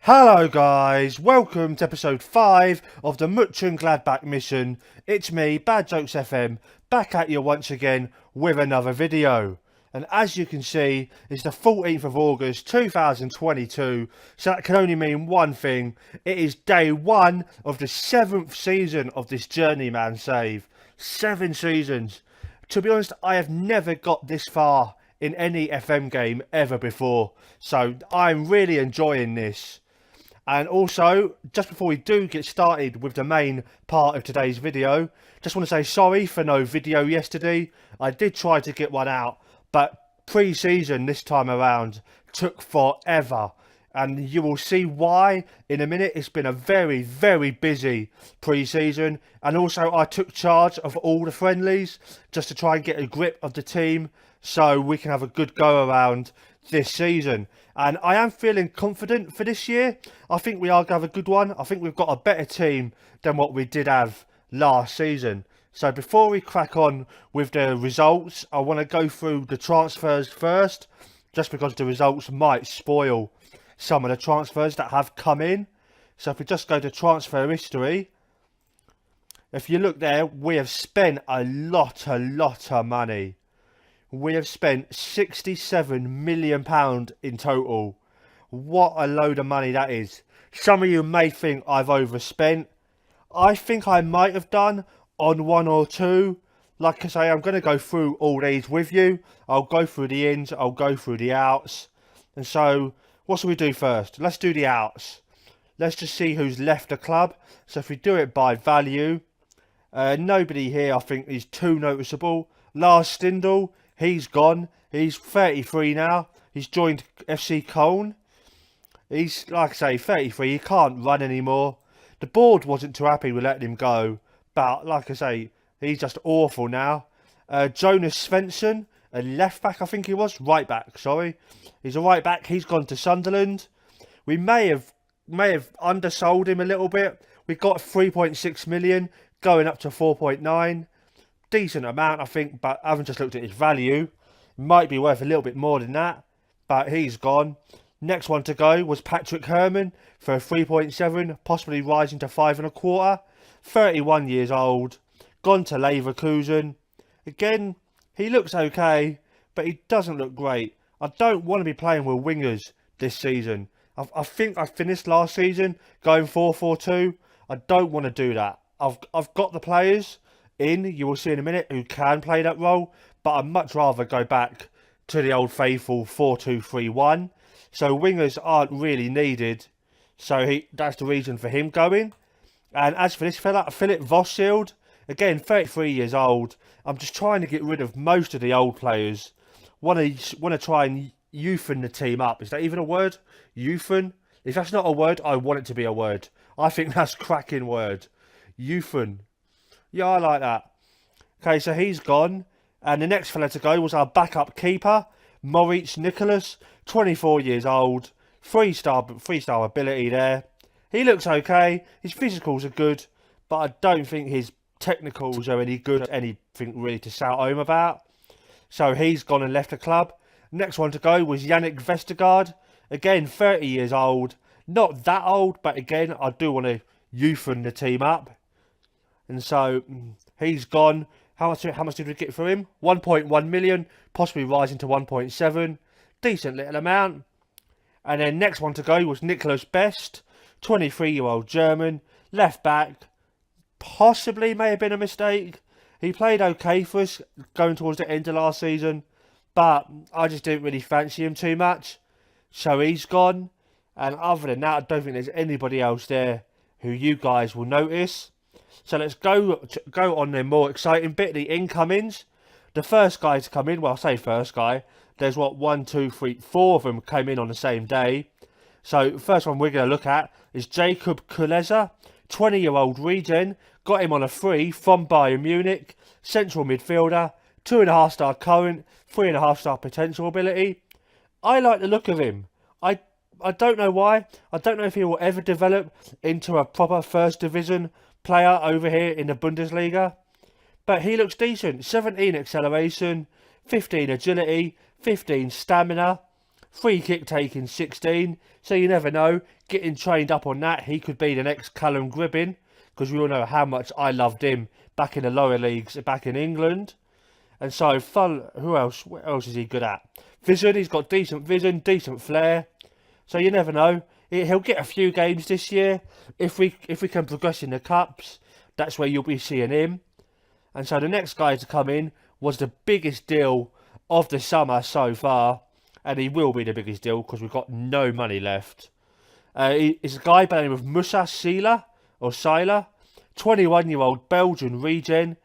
Hello guys, welcome to episode 5 of the Muchengladbach Mission. It's me, Bad Jokes FM, back at you once again with another video. And as you can see, it's the 14th of August 2022, so that can only mean one thing. It is day 1 of the 7th season of this Journeyman save. 7 seasons. To be honest, I have never got this far in any FM game ever before, so I'm really enjoying this. And also, just before we do get started with the main part of today's video, just want to say sorry for no video yesterday. I did try to get one out, but pre-season this time around took forever. And you will see why in a minute. It's been a very, very busy pre-season. And also I took charge of all the friendlies just to try and get a grip of the team so we can have a good go around this season. And I am feeling confident for this year. I think we are going to have a good one. I think we've got a better team than what we did have last season. So before we crack on with the results, I want to go through the transfers first, just because the results might spoil some of the transfers that have come in. So if we just go to transfer history, if you look there, we have spent a lot of money. We have spent £67 million in total. What a load of money that is. Some of you may think I've overspent. I think I might have done on one or two. Like I say, I'm going to go through all these with you. I'll go through the ins, I'll go through the outs. And so, what should we do first? Let's do the outs. Let's just see who's left the club. So if we do it by value, nobody here I think is too noticeable. Lars Stindl. He's gone. He's 33 now. He's joined FC Köln. He's, like I say, 33. He can't run anymore. The board wasn't too happy with letting him go. But, like I say, he's just awful now. Jonas Svensson, a left back, I think he was. Right back, sorry. He's a right back. He's gone to Sunderland. We may have undersold him a little bit. We got 3.6 million, going up to 4.9. Decent amount, I think, but I haven't just looked at his value. Might be worth a little bit more than that, but he's gone. Next one to go was Patrick Herman for 3.7, possibly rising to 5.25. 31 years old, gone to Leverkusen. Again, he looks okay, but he doesn't look great. I don't want to be playing with wingers this season. I think I finished last season going 4-4-2. I don't want to do that. I've got the players in, you will see in a minute, who can play that role, but I'd much rather go back to the old faithful 4-2-3-1. So wingers aren't really needed, so that's the reason for him going. And as for this fella, Philip Vossild, again 33 years old. I'm just trying to get rid of most of the old players. Want to try and youthen the team up. Is that even a word? Youthen? If that's not a word, I want it to be a word. I think that's a cracking word. Youthen. Yeah, I like that. Okay, so he's gone. And the next fella to go was our backup keeper, Moritz Nicholas, 24 years old. Three-star ability there. He looks okay. His physicals are good, but I don't think his technicals are any good. Anything really to shout home about. So he's gone and left the club. Next one to go was Yannick Vestergaard. Again, 30 years old. Not that old, but again, I do want to youthen the team up. And so he's gone. How much did we get for him? 1.1 million, possibly rising to 1.7. Decent little amount. And then next one to go was Nicholas Best, 23-year-old German, left back. Possibly may have been a mistake. He played okay for us going towards the end of last season, but I just didn't really fancy him too much. So he's gone. And other than that, I don't think there's anybody else there who you guys will notice. So let's go on the more exciting bit, the incomings. The first guy to come in, well, I say first guy, there's 4 of them came in on the same day. So first one we're going to look at is Jacob Kuleza, 20-year-old regen, got him on a free from Bayern Munich, central midfielder, 2.5-star current, 3.5-star potential ability. I like the look of him. I don't know why. I don't know if he will ever develop into a proper first division player over here in the Bundesliga, but he looks decent. 17 acceleration, 15 agility, 15 stamina. free kick taking 16, so you never know, getting trained up on that, he could be the next Callum Gribbin, because we all know how much I loved him back in the lower leagues, back in England. And so, who else? What else is he good at? Vision, he's got decent vision, decent flair. So you never know. He'll get a few games this year. If we can progress in the cups, that's where you'll be seeing him. And so the next guy to come in was the biggest deal of the summer so far. And he will be the biggest deal because we've got no money left. It's a guy by the name of Musa Sila, 21-year-old Belgian regen.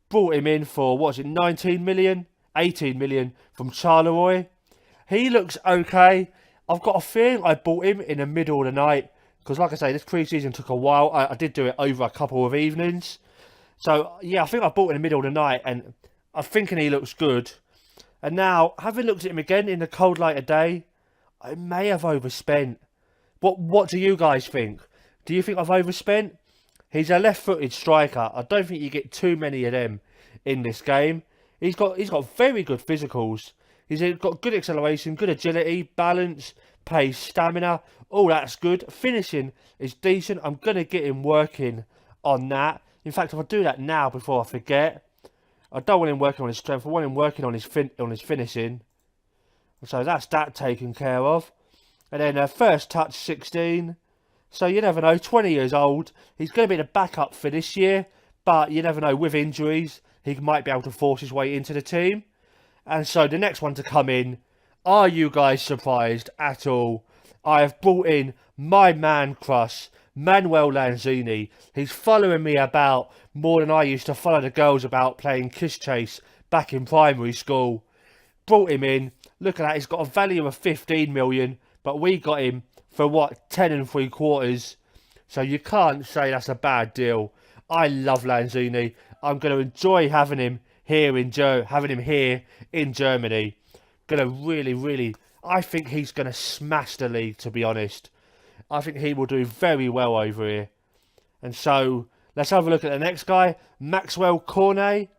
Brought him in for, 19 million? 18 million from Charleroi. He looks okay. I've got a feeling I bought him in the middle of the night. Because like I say, this pre-season took a while. I did do it over a couple of evenings. So, yeah, I think I bought him in the middle of the night. And I'm thinking he looks good. And now, having looked at him again in the cold light of day, I may have overspent. What do you guys think? Do you think I've overspent? He's a left-footed striker. I don't think you get too many of them in this game. He's got very good physicals. He's got good acceleration, good agility, balance, pace, stamina. All that's good. Finishing is decent. I'm going to get him working on that. In fact, if I do that now before I forget, I don't want him working on his strength. I want him working on his finishing. So that's that taken care of. And then first touch 16. So you never know, 20 years old. He's going to be the backup for this year. But you never know, with injuries, he might be able to force his way into the team. And so the next one to come in, are you guys surprised at all? I have brought in my man crush, Manuel Lanzini. He's following me about more than I used to follow the girls about playing Kiss Chase back in primary school. Brought him in. Look at that, he's got a value of 15 million. But we got him for 10 3/4. So you can't say that's a bad deal. I love Lanzini. I'm going to enjoy having him here in Germany. Going to really, I think he's going to smash the league, to be honest. I think he will do very well over here. And so let's have a look at the next guy, Maxwell Cornet,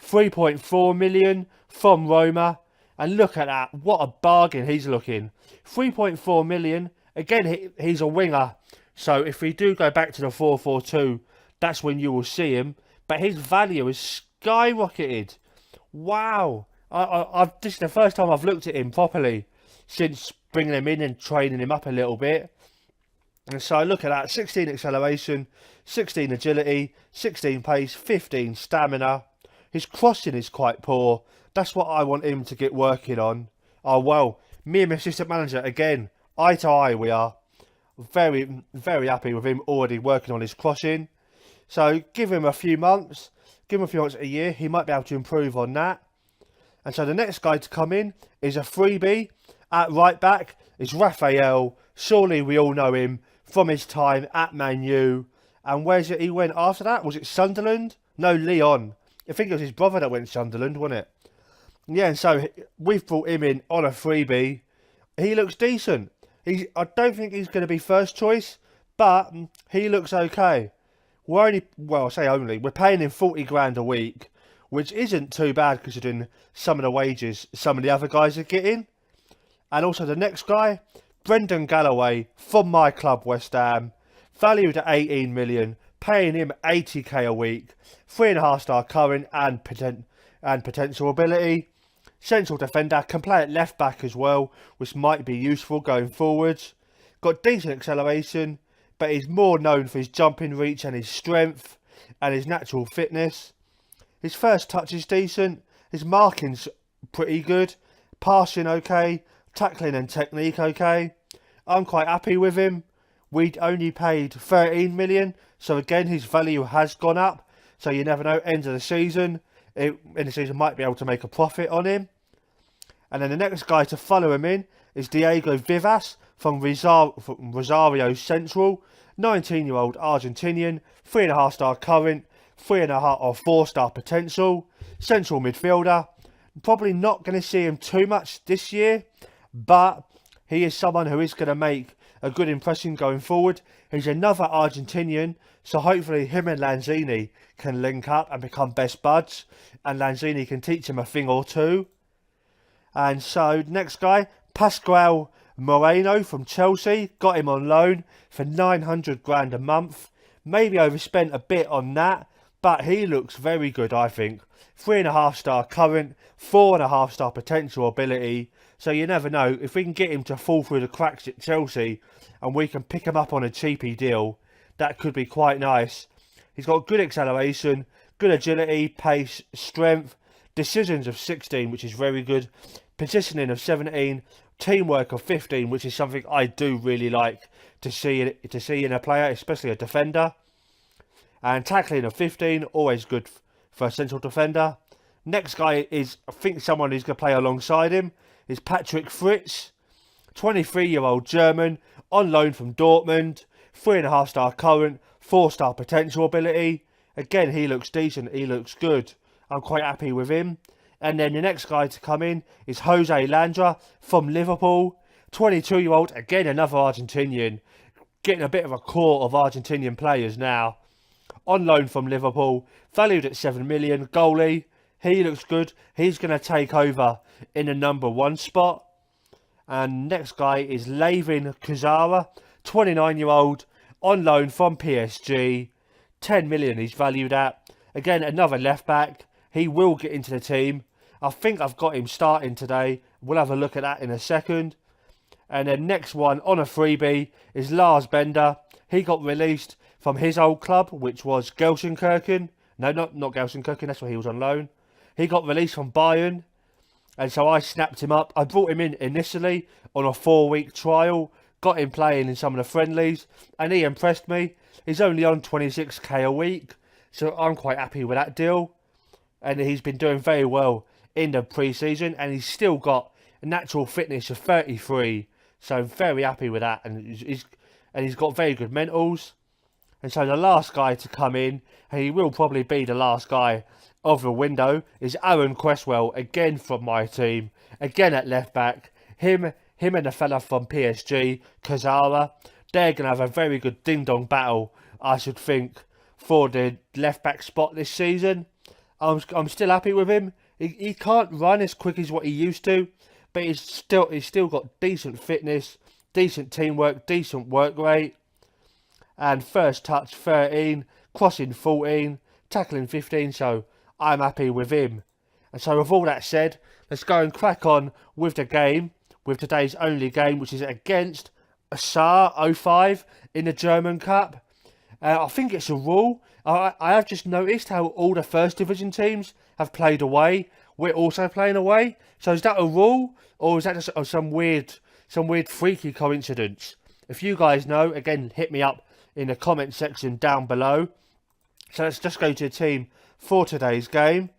3.4 million from Roma. And look at that, what a bargain he's looking. 3.4 million. Again, he's a winger. So if we do go back to the 4-4-2, that's when you will see him. But his value is skyrocketed. Wow. This is the first time I've looked at him properly since bringing him in and training him up a little bit. And so look at that. 16 acceleration, 16 agility, 16 pace, 15 stamina. His crossing is quite poor. That's what I want him to get working on. Oh, well, me and my assistant manager, again, eye to eye we are. Very, very happy with him already working on his crossing. So give him a few months, a year, he might be able to improve on that. And so the next guy to come in is a freebie at right back. Is Raphael. Surely we all know him from his time at Man U. And where's it he went after that? Was it Sunderland? No, Leon. I think it was his brother that went to Sunderland, wasn't it? Yeah, and so we've brought him in on a freebie. He looks decent. I don't think he's going to be first choice, but he looks okay. We're paying him 40 grand a week, which isn't too bad considering some of the wages some of the other guys are getting. And also the next guy, Brendan Galloway from my club West Ham, valued at 18 million, paying him 80k a week, 3.5-star current and potential ability. Central defender, can play at left back as well, which might be useful going forwards. Got decent acceleration, but he's more known for his jumping reach and his strength and his natural fitness. His first touch is decent, his marking's pretty good, passing okay, tackling and technique okay. I'm quite happy with him. We'd only paid 13 million, so again his value has gone up. So you never know, end of the season, might be able to make a profit on him. And then the next guy to follow him in is Diego Vivas from Rosario Central, 19-year-old Argentinian, 3.5-star current, 3.5 or 4-star potential, central midfielder. Probably not going to see him too much this year, but he is someone who is going to make a good impression going forward. He's another Argentinian, so hopefully him and Lanzini can link up and become best buds, and Lanzini can teach him a thing or two. And so next guy, Pascual Moreno from Chelsea, got him on loan for 900 grand a month. Maybe overspent a bit on that, but he looks very good, I think. 3.5 star current, 4.5 star potential ability. So you never know, if we can get him to fall through the cracks at Chelsea and we can pick him up on a cheapy deal, that could be quite nice. He's got good acceleration, good agility, pace, strength, decisions of 16, which is very good, positioning of 17, teamwork of 15, which is something I do really like to see in a player, especially a defender. And tackling of 15, always good for a central defender. Next guy is, I think, someone who's going to play alongside him, is Patrick Fritz, 23-year-old German, on loan from Dortmund, 3.5 star current, 4 star potential ability. Again, he looks decent, he looks good. I'm quite happy with him. And then the next guy to come in is Jose Landra from Liverpool, 22-year-old, again another Argentinian, getting a bit of a core of Argentinian players now. On loan from Liverpool, valued at 7 million, goalie. He looks good. He's going to take over in the number 1 spot. And next guy is Lavin Kazara, 29-year-old, on loan from PSG. 10 million he's valued at. Again, another left back. He will get into the team. I think I've got him starting today. We'll have a look at that in a second. And then next one on a freebie is Lars Bender. He got released from his old club, which was Gelsenkirchen. No, not Gelsenkirchen, that's where he was on loan. He got released from Bayern, and so I snapped him up. I brought him in initially on a 4-week trial, got him playing in some of the friendlies, and he impressed me. He's only on 26k a week, so I'm quite happy with that deal. And he's been doing very well in the pre-season, and he's still got a natural fitness of 33, so very happy with that. And he's got very good mentals. And so the last guy to come in, and he will probably be the last guy of the window, is Aaron Cresswell, again from my team, again at left back. Him and the fella from PSG, Kazara, they're going to have a very good ding-dong battle, I should think, for the left back spot this season. I'm still happy with him. He can't run as quick as what he used to, but he's still got decent fitness, decent teamwork, decent work rate. And first touch 13, crossing 14, tackling 15, so I'm happy with him. And so with all that said, let's go and crack on with the game, with today's only game, which is against Saar 05 in the German Cup. I think it's a rule. I have just noticed how all the first division teams have played away. We're also playing away. So is that a rule, or is that just some weird freaky coincidence? If you guys know, again, hit me up in the comment section down below. So let's just go to the team for today's game.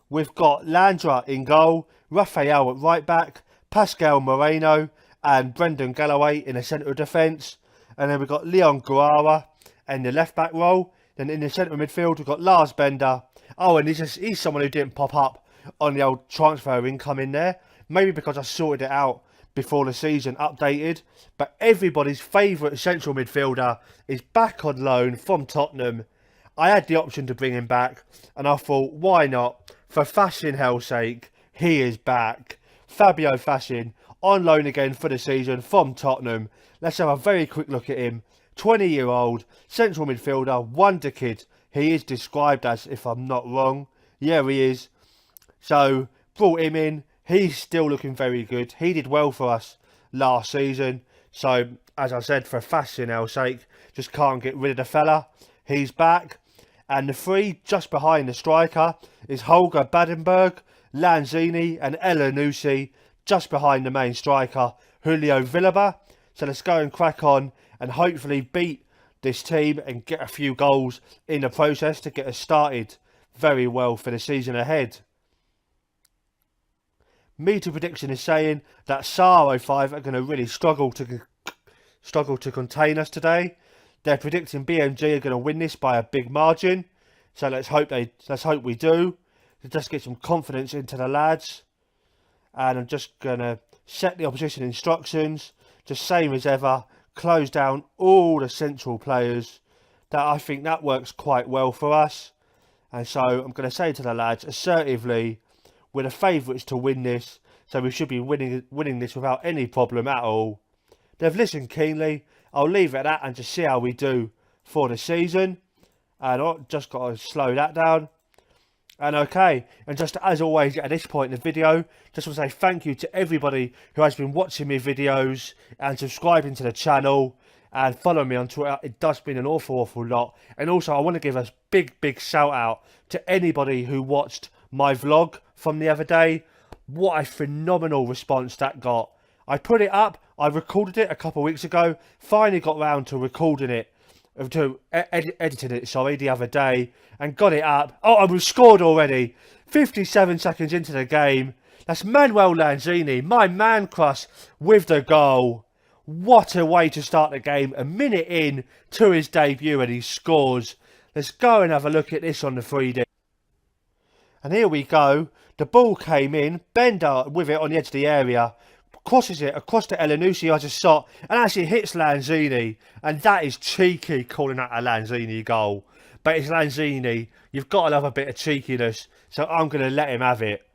We've got Landra in goal, Rafael at right back, Pascal Moreno and Brendan Galloway in the centre of defence. And then we've got Leon Guara in the left back role. Then in the centre of midfield we've got Lars Bender. Oh, and he's someone who didn't pop up on the old transfer income in there. Maybe because I sorted it out before the season updated. But everybody's favourite central midfielder is back on loan from Tottenham. I had the option to bring him back, and I thought, why not? For fashion hell's sake, he is back. Fabio Fashion, on loan again for the season from Tottenham. Let's have a very quick look at him. 20-year-old, central midfielder, wonder kid. He is described as, if I'm not wrong. Yeah, he is. So, brought him in. He's still looking very good. He did well for us last season. So, as I said, for fashion hell's sake, just can't get rid of the fella. He's back. And the three just behind the striker is Holger Badenberg, Lanzini and Elanusi, just behind the main striker, Julio Villaba. So let's go and crack on and hopefully beat this team and get a few goals in the process to get us started very well for the season ahead. Meter prediction is saying that Saar 05 are going to really struggle to contain us today. They're predicting BMG are going to win this by a big margin. So let's hope we do. Just get some confidence into the lads. And I'm just going to set the opposition instructions. Just same as ever. Close down all the central players. I think that works quite well for us. And so I'm going to say to the lads assertively, we're the favourites to win this. so we should be winning this without any problem at all. They've listened keenly. I'll leave it at that and just see how we do for the season. And I just got to slow that down. And okay, and just as always at this point in the video, just want to say thank you to everybody who has been watching my videos and subscribing to the channel and following me on Twitter. It does mean an awful lot. And also I want to give a big shout out to anybody who watched my vlog from the other day. What a phenomenal response that got. I put it up, I recorded it a couple of weeks ago, finally got round to recording it, editing it, the other day, and got it up. Oh, and we've scored already. 57 seconds into the game. That's Manuel Lanzini, my man crush, with the goal. What a way to start the game. A minute in to his debut and he scores. Let's go and have a look at this on the 3D. And here we go. The ball came in. Bender with it on the edge of the area. Crosses it across to Elanucci as a shot and actually hits Lanzini. And that is cheeky, calling that a Lanzini goal. But it's Lanzini. You've got to have a bit of cheekiness. So I'm going to let him have it.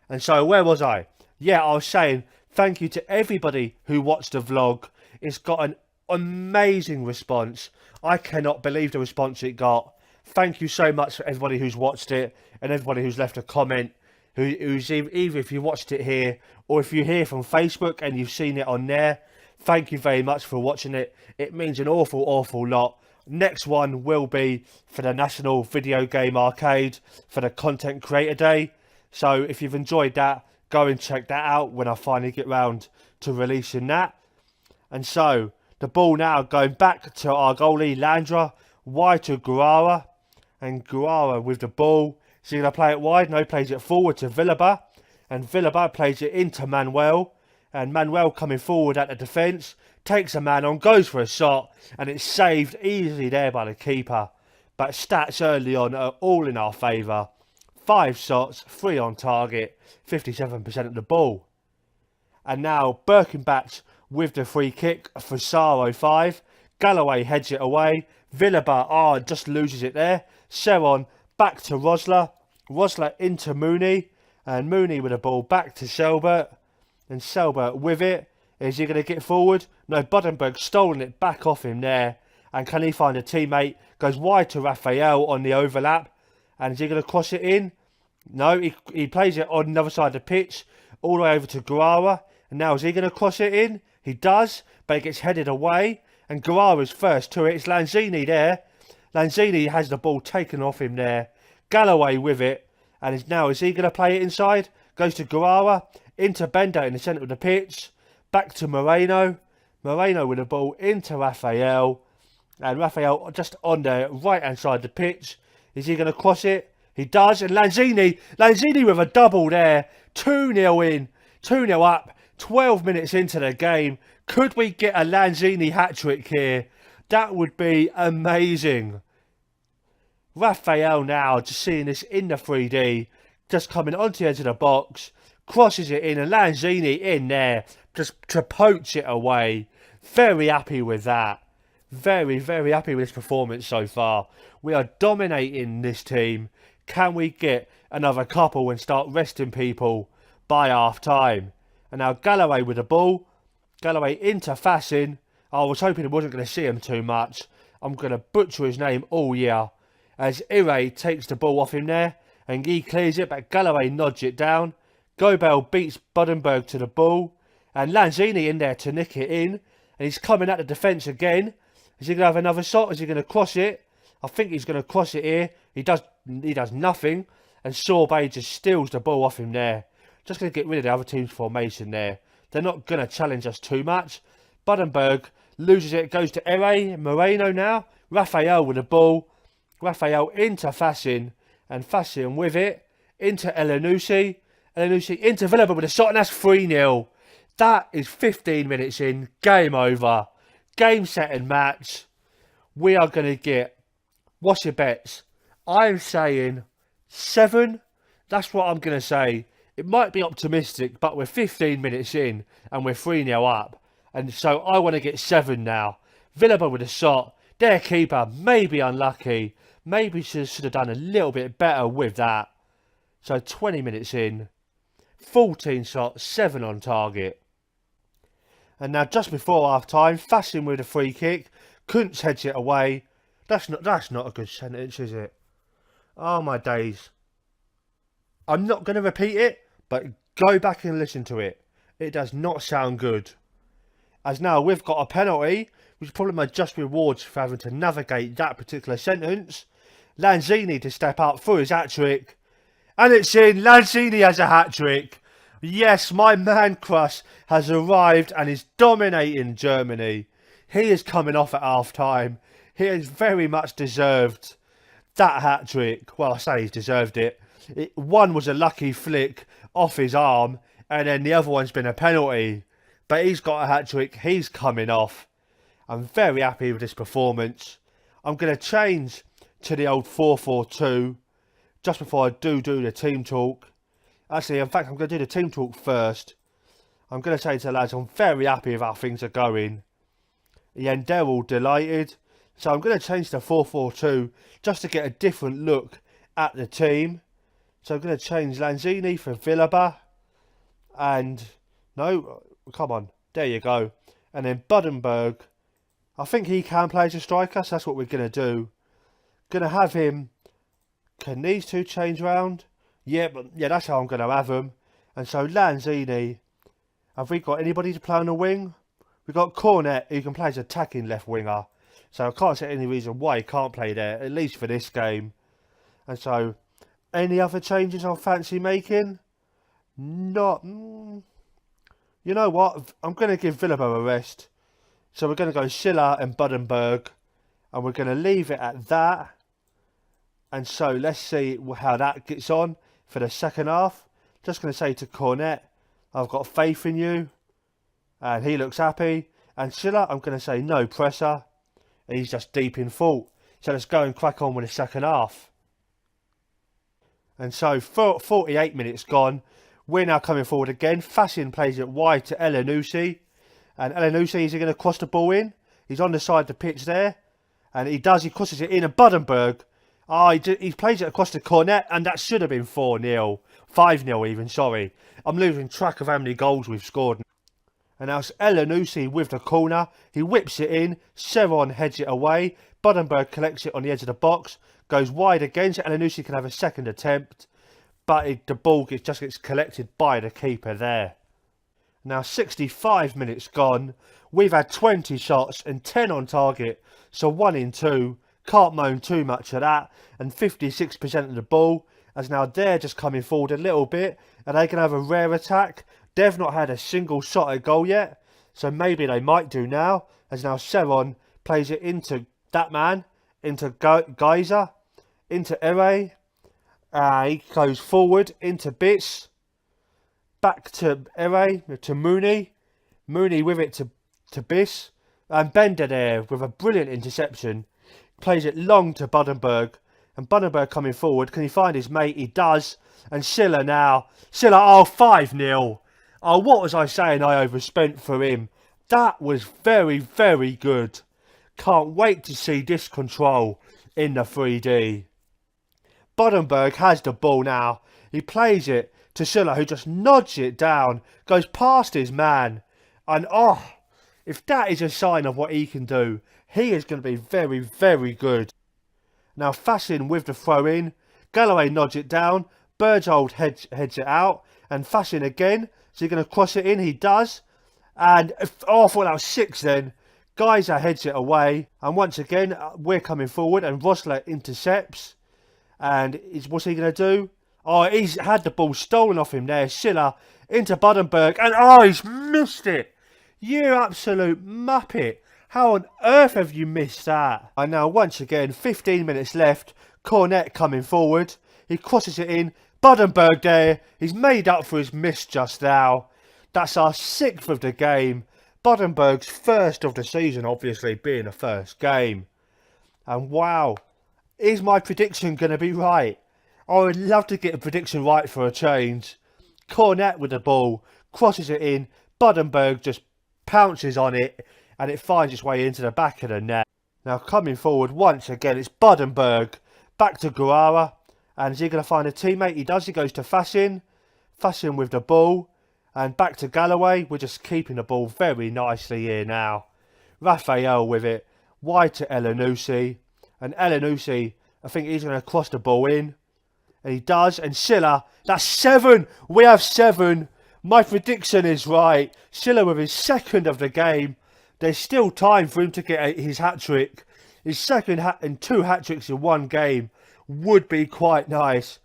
And so where was I? Yeah, I was saying thank you to everybody who watched the vlog. It's got an amazing response. I cannot believe the response it got. Thank you so much for everybody who's watched it and everybody who's left a comment. Who's either if you watched it here or if you're here from Facebook and you've seen it on there. Thank you very much for watching it. It means an awful lot. Next one will be for the National Video Game Arcade for the Content Creator Day. So if you've enjoyed that, go and check that out when I finally get round to releasing that. And so the ball now going back to our goalie Landra, wide to Guara, and Guara with the ball. So he's going to play it wide. No, plays it forward to Villaba. And Villaba plays it into Manuel. And Manuel coming forward at the defence. Takes a man on, goes for a shot. And it's saved easily there by the keeper. But stats early on are all in our favour. 5 shots, 3 on target. 57% of the ball. And now Birkenbach with the free kick for Saar 05. Galloway heads it away. Villaba just loses it there. Seron back to Rosler. Rosler into Mooney. And Mooney with the ball back to Selbert. And Selbert with it. Is he going to get forward? No, Buddenberg stolen it back off him there. And can he find a teammate? Goes wide to Raphael on the overlap. And is he going to cross it in? No, he plays it on the other side of the pitch. All the way over to Guara. And now is he going to cross it in? He does. But it gets headed away. And Guara's first to it. It's Lanzini there. Lanzini has the ball taken off him there. Galloway with it. And is he going to play it inside? Goes to Guara. Into Bender in the centre of the pitch. Back to Moreno. Moreno with the ball into Raphael. And Raphael just on the right hand side of the pitch. Is he going to cross it? He does. And Lanzini with a double there. 2-0 in. 2-0 up. 12 minutes into the game. Could we get a Lanzini hat-trick here? That would be amazing. Raphael now just seeing this in the 3D. Just coming onto the edge of the box. Crosses it in and Lanzini in there. Just to poach it away. Very happy with that. Very happy with this performance so far. We are dominating this team. Can we get another couple and start resting people by half time? And now Galloway with the ball. Galloway into Fassin. I was hoping I wasn't going to see him too much. I'm going to butcher his name all year. As Ire takes the ball off him there. And he clears it, but Galloway nods it down. Gobel beats Buddenberg to the ball. And Lanzini in there to nick it in. And he's coming at the defence again. Is he going to have another shot? Is he going to cross it? I think he's going to cross it here. He does nothing. And Sorbet just steals the ball off him there. Just going to get rid of the other team's formation there. They're not going to challenge us too much. Buddenberg loses it. Goes to Ere. Moreno now. Raphael with the ball. Raphael into Fassin. And Fassin with it. Into Elanucci. Elanucci into Villaba with a shot. And that's 3-0. That is 15 minutes in. Game over. Game, set and match. We are going to get... What's your bets? I'm saying 7. That's what I'm going to say. It might be optimistic, but we're 15 minutes in and we're 3-0 up. And so I want to get 7 now. Villaba with a shot. Their keeper, maybe unlucky. Maybe should have done a little bit better with that. So 20 minutes in. 14 shots, 7 on target. And now just before half time, Fashion with a free kick. Kuntz heads it away. That's not a good sentence, is it? Oh my days. I'm not going to repeat it, but go back and listen to it. It does not sound good. As now we've got a penalty, which is probably my just rewards for having to navigate that particular sentence. Lanzini to step up for his hat-trick. And it's in. Lanzini has a hat-trick. Yes, my man crush has arrived and is dominating Germany. He is coming off at half-time. He has very much deserved that hat-trick. Well, I say he's deserved it. One was a lucky flick off his arm, and then the other one's been a penalty. But he's got a hat-trick. He's coming off. I'm very happy with this performance. I'm going to change to the old 4-4-2 just before I do the team talk. Actually, in fact, I'm going to do the team talk first. I'm going to say to the lads, I'm very happy with how things are going. Yeah, and they're all delighted. So I'm going to change to 4-4-2 just to get a different look at the team. So I'm going to change Lanzini for Villaba. And, no, come on, there you go. And then Buddenberg, I think he can play as a striker, so that's what we're going to do. Going to have him. Can these two change round? Yeah, that's how I'm going to have them. And so Lanzini, have we got anybody to play on the wing? We've got Cornet, who can play as attacking left winger. So I can't see any reason why he can't play there, at least for this game. And so, any other changes I fancy making? Not. You know what? I'm going to give Villaba a rest. So we're going to go Schiller and Buddenberg. And we're going to leave it at that. And so let's see how that gets on for the second half. Just going to say to Cornet, I've got faith in you. And he looks happy. And Schiller, I'm going to say no pressure. And he's just deep in thought. So let's go and crack on with the second half. And so 48 minutes gone. We're now coming forward again. Fassin plays it wide to Elanusi. And Elanusi, is he going to cross the ball in? He's on the side of the pitch there. And he crosses it in. And Buddenberg, he plays it across the Cornet. And that should have been 4-0. 5-0 even, sorry. I'm losing track of how many goals we've scored. And now it's Elanusi with the corner. He whips it in. Seron heads it away. Buddenberg collects it on the edge of the box. Goes wide again so Elanusi can have a second attempt. But the ball just gets collected by the keeper there. Now 65 minutes gone. We've had 20 shots and 10 on target. So 1 in 2. Can't moan too much of that. And 56% of the ball. As now they're just coming forward a little bit. And they can have a rare attack. They've not had a single shot at goal yet. So maybe they might do now. As now Seron plays it into that man. Into Geyser. Into Ere. He goes forward into Bits. Back to Ere. To Mooney. Mooney with it to Biss. And Bender there with a brilliant interception. Plays it long to Buddenberg. And Buddenberg coming forward. Can he find his mate? He does. And Schiller now. Schiller, 5-0. Oh, what was I saying I overspent for him? That was very, very good. Can't wait to see this control in the 3D. Buddenberg has the ball now. He plays it to Schiller, who just nods it down. Goes past his man. And if that is a sign of what he can do, he is going to be very, very good. Now Fassin with the throw in. Galloway nods it down. Berghold heads it out. And Fassin again. Is he going to cross it in? He does. And, I thought that was 6 then. Geyser heads it away. And once again, we're coming forward. And Rosler intercepts. And what's he going to do? He's had the ball stolen off him there. Schiller into Buddenberg. And, he's missed it. You absolute muppet. How on earth have you missed that? And now, once again, 15 minutes left. Cornet coming forward. He crosses it in. Buddenberg there, he's made up for his miss just now. That's our 6th of the game. Buddenberg's first of the season, obviously, being the first game. And wow, is my prediction going to be right? I would love to get a prediction right for a change. Cornet with the ball, crosses it in. Buddenberg just pounces on it, and it finds its way into the back of the net. Now coming forward once again, it's Buddenberg. Back to Guerrara. And is he going to find a teammate? He does. He goes to Fassin. Fashion with the ball. And back to Galloway. We're just keeping the ball very nicely here now. Raphael with it. Wide to Elanusi. And Elanusi, I think he's going to cross the ball in. And he does. And Silla, that's 7. We have 7. My prediction is right. Silla with his second of the game. There's still time for him to get his hat-trick. His second and 2 hat-tricks in one game would be quite nice.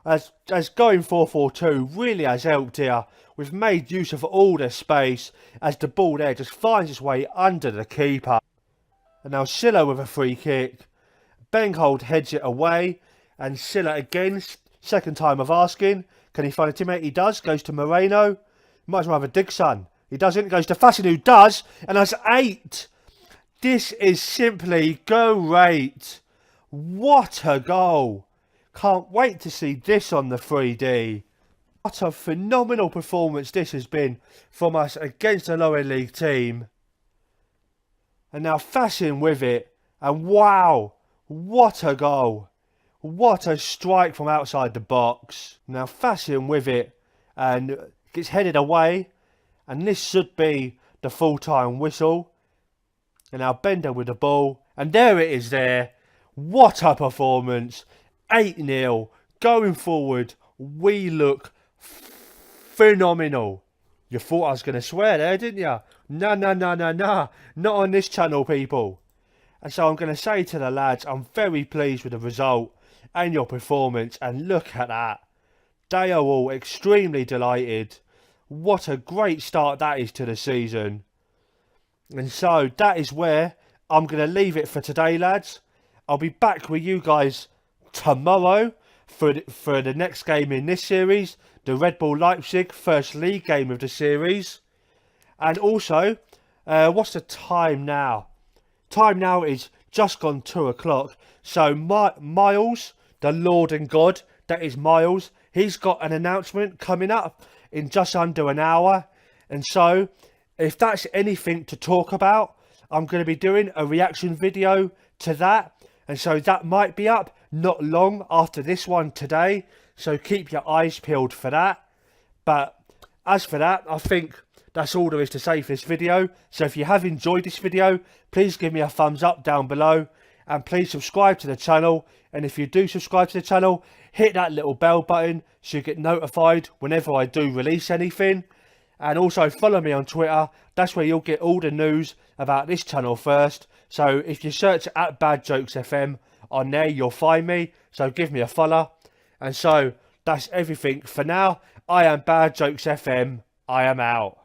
As going 4-4-2 really has helped here. We've made use of all the space as the ball there just finds its way under the keeper. And now Silla with a free kick. Benghold heads it away. And Silla again, second time of asking. Can he find a teammate? He does. Goes to Moreno. Might as well have a dig, son. He doesn't. Goes to Fashion, who does. And that's 8. This is simply great. What a goal. Can't wait to see this on the 3D. What a phenomenal performance this has been from us against a lower league team. And now Fashion with it. And wow, what a goal. What a strike from outside the box. Now Fashion with it and gets headed away. And this should be the full-time whistle. And now Bender with the ball. And there it is there. What a performance. 8-0. Going forward, we look phenomenal. You thought I was going to swear there, didn't you? No. Not on this channel, people. And so I'm going to say to the lads, I'm very pleased with the result and your performance. And look at that. They are all extremely delighted. What a great start that is to the season. And so that is where I'm going to leave it for today, lads. I'll be back with you guys tomorrow for the next game in this series, the Red Bull Leipzig first league game of the series. And also, what's the time now? Time now is just gone 2 o'clock. So Miles, the Lord and God, that is Miles, he's got an announcement coming up in just under an hour. And so, if that's anything to talk about, I'm going to be doing a reaction video to that. And so that might be up not long after this one today. So keep your eyes peeled for that. But as for that, I think that's all there is to say for this video. So if you have enjoyed this video, please give me a thumbs up down below. And please subscribe to the channel. And if you do subscribe to the channel, hit that little bell button so you get notified whenever I do release anything. And also follow me on Twitter. That's where you'll get all the news about this channel first. So if you search at Bad Jokes FM on there, you'll find me. So give me a follow. And so that's everything for now. I am Bad Jokes FM. I am out.